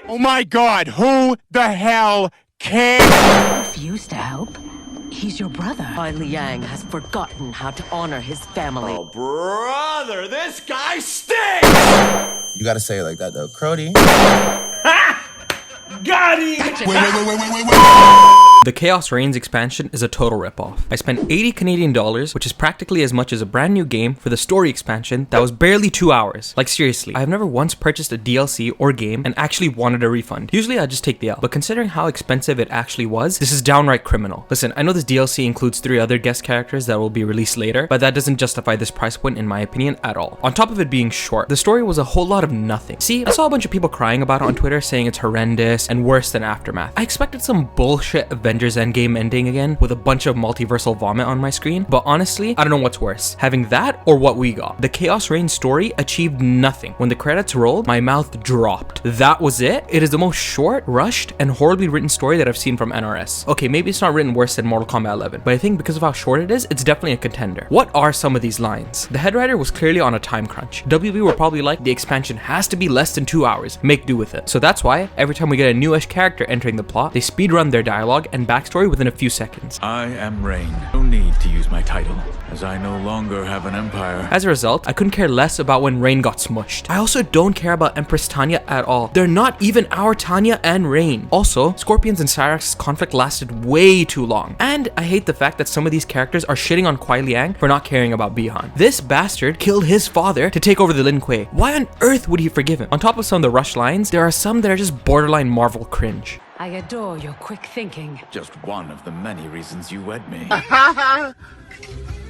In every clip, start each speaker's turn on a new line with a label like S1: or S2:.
S1: Oh my god, who the hell cares?
S2: Refuse to help? He's your brother.
S3: Liang has forgotten how to honor his family.
S4: Oh, brother, this guy stinks!
S5: You gotta say it like that, though. Crody.
S4: Got him!
S6: Wait. The Khaos Reigns expansion is a total ripoff. I spent 80 Canadian dollars, which is practically as much as a brand new game, for the story expansion that was barely 2 hours. Like seriously, I have never once purchased a DLC or game and actually wanted a refund. Usually I just take the L, but considering how expensive it actually was, this is downright criminal. Listen, I know this DLC includes 3 other guest characters that will be released later, but that doesn't justify this price point in my opinion at all. On top of it being short, the story was a whole lot of nothing. See, I saw a bunch of people crying about it on Twitter saying it's horrendous and worse than Aftermath. I expected some bullshit Avengers Endgame ending again with a bunch of multiversal vomit on my screen, but honestly, I don't know what's worse, having that or what we got. The Khaos Reigns story achieved nothing. When the credits rolled, my mouth dropped. That was it. It is the most short, rushed, and horribly written story that I've seen from NRS. Okay, maybe it's not written worse than Mortal Kombat 11, but I think because of how short it is, it's definitely a contender. What are some of these lines? The head writer was clearly on a time crunch. WB were probably like, the expansion has to be less than 2 hours, make do with it. So that's why every time we get a newish character entering the plot, they speedrun their dialogue and backstory within a few seconds.
S7: I am Rain. No need to use my title, as I no longer have an empire.
S6: As a result, I couldn't care less about when Rain got smushed. I also don't care about Empress Tanya at all. They're not even our Tanya and Rain. Also, Scorpion's and Cyrax's conflict lasted way too long. And I hate the fact that some of these characters are shitting on Kuai Liang for not caring about Bihan. This bastard killed his father to take over the Lin Kuei. Why on earth would he forgive him? On top of some of the rush lines, there are some that are just borderline Marvel cringe.
S2: I adore your quick thinking.
S7: Just one of the many reasons you wed me.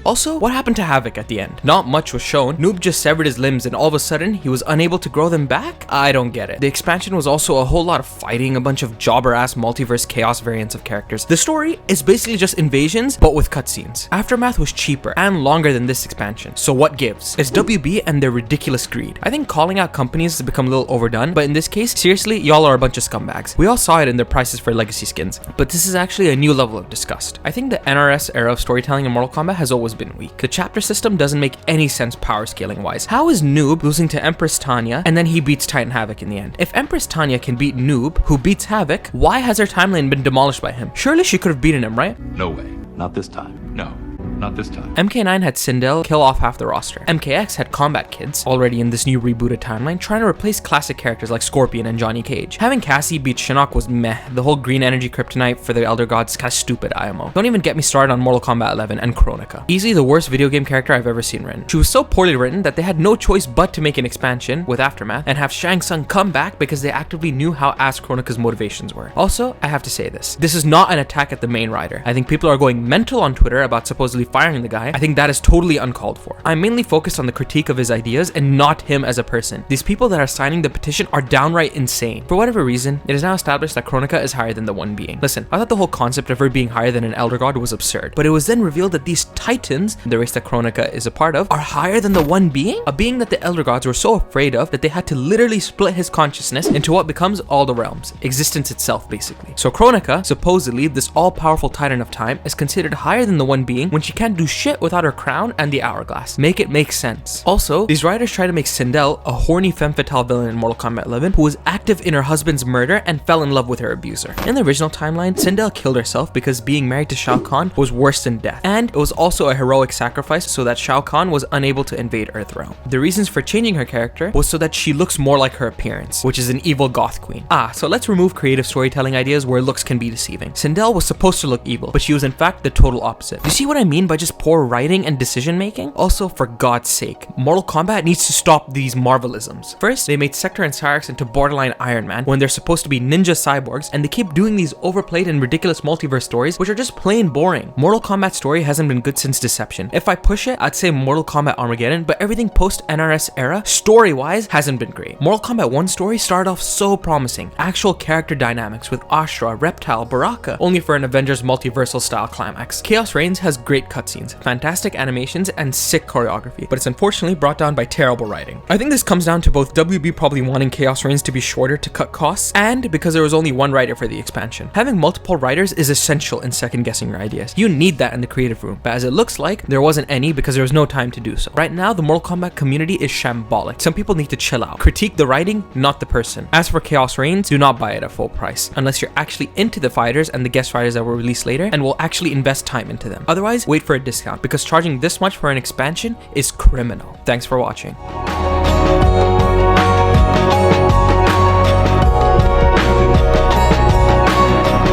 S6: Also, what happened to Havoc at the end? Not much was shown. Noob just severed his limbs and all of a sudden he was unable to grow them back? I don't get it. The expansion was also a whole lot of fighting, a bunch of jobber-ass multiverse chaos variants of characters. The story is basically just invasions, but with cutscenes. Aftermath was cheaper and longer than this expansion. So what gives? It's WB and their ridiculous greed. I think calling out companies has become a little overdone, but in this case, seriously, y'all are a bunch of scumbags. We all saw it in their prices for legacy skins, but this is actually a new level of disgust. I think the NRS era of storytelling in Mortal Kombat has always been weak. The chapter system doesn't make any sense power scaling wise. How is Noob losing to Empress Tanya and then he beats Titan Havoc in the end? If Empress Tanya can beat Noob, who beats Havoc, why has her timeline been demolished by him? Surely she could have beaten him, right?
S7: No way. Not this time. No. Not this time.
S6: MK9 had Sindel kill off half the roster. MKX had Kombat Kids, already in this new rebooted timeline, trying to replace classic characters like Scorpion and Johnny Cage. Having Cassie beat Shinnok was meh. The whole green energy kryptonite for the Elder Gods is kinda stupid IMO. Don't even get me started on Mortal Kombat 11 and Kronika. Easily the worst video game character I've ever seen written. She was so poorly written that they had no choice but to make an expansion with Aftermath and have Shang Tsung come back because they actively knew how ass Kronika's motivations were. Also, I have to say this. This is not an attack at the main writer. I think people are going mental on Twitter about supposedly firing the guy. I think that is totally uncalled for. I'm mainly focused on the critique of his ideas and not him as a person. These people that are signing the petition are downright insane. For whatever reason, it is now established that Kronika is higher than the One Being. Listen, I thought the whole concept of her being higher than an Elder God was absurd, but it was then revealed that these Titans, the race that Kronika is a part of, are higher than the One Being? A being that the Elder Gods were so afraid of that they had to literally split his consciousness into what becomes all the realms, existence itself basically. So Kronika, supposedly this all-powerful Titan of Time, is considered higher than the One Being when she can't do shit without her crown and the hourglass. Make it make sense. Also, these writers try to make Sindel a horny femme fatale villain in Mortal Kombat 11 who was active in her husband's murder and fell in love with her abuser. In the original timeline, Sindel killed herself because being married to Shao Kahn was worse than death, and it was also a heroic sacrifice so that Shao Kahn was unable to invade Earthrealm. The reasons for changing her character was so that she looks more like her appearance, which is an evil goth queen. So let's remove creative storytelling ideas where looks can be deceiving. Sindel was supposed to look evil, but she was in fact the total opposite. You see what I mean by just poor writing and decision making? Also, for God's sake, Mortal Kombat needs to stop these Marvelisms. First, they made Sector and Cyrax into borderline Iron Man when they're supposed to be ninja cyborgs, and they keep doing these overplayed and ridiculous multiverse stories which are just plain boring. Mortal Kombat's story hasn't been good since Deception. If I push it, I'd say Mortal Kombat Armageddon, but everything post NRS era, story-wise, hasn't been great. Mortal Kombat 1 story started off so promising. Actual character dynamics with Astra, Reptile, Baraka, only for an Avengers multiversal style climax. Khaos Reigns has great cutscenes, fantastic animations, and sick choreography, but it's unfortunately brought down by terrible writing. I think this comes down to both WB probably wanting Khaos Reigns to be shorter to cut costs, and because there was only one writer for the expansion. Having multiple writers is essential in second guessing your ideas. You need that in the creative room, but as it looks like, there wasn't any because there was no time to do so. Right now, the Mortal Kombat community is shambolic. Some people need to chill out. Critique the writing, not the person. As for Khaos Reigns, do not buy it at full price, unless you're actually into the fighters and the guest fighters that were released later and will actually invest time into them. Otherwise, wait for a discount, because charging this much for an expansion is criminal. Thanks for watching.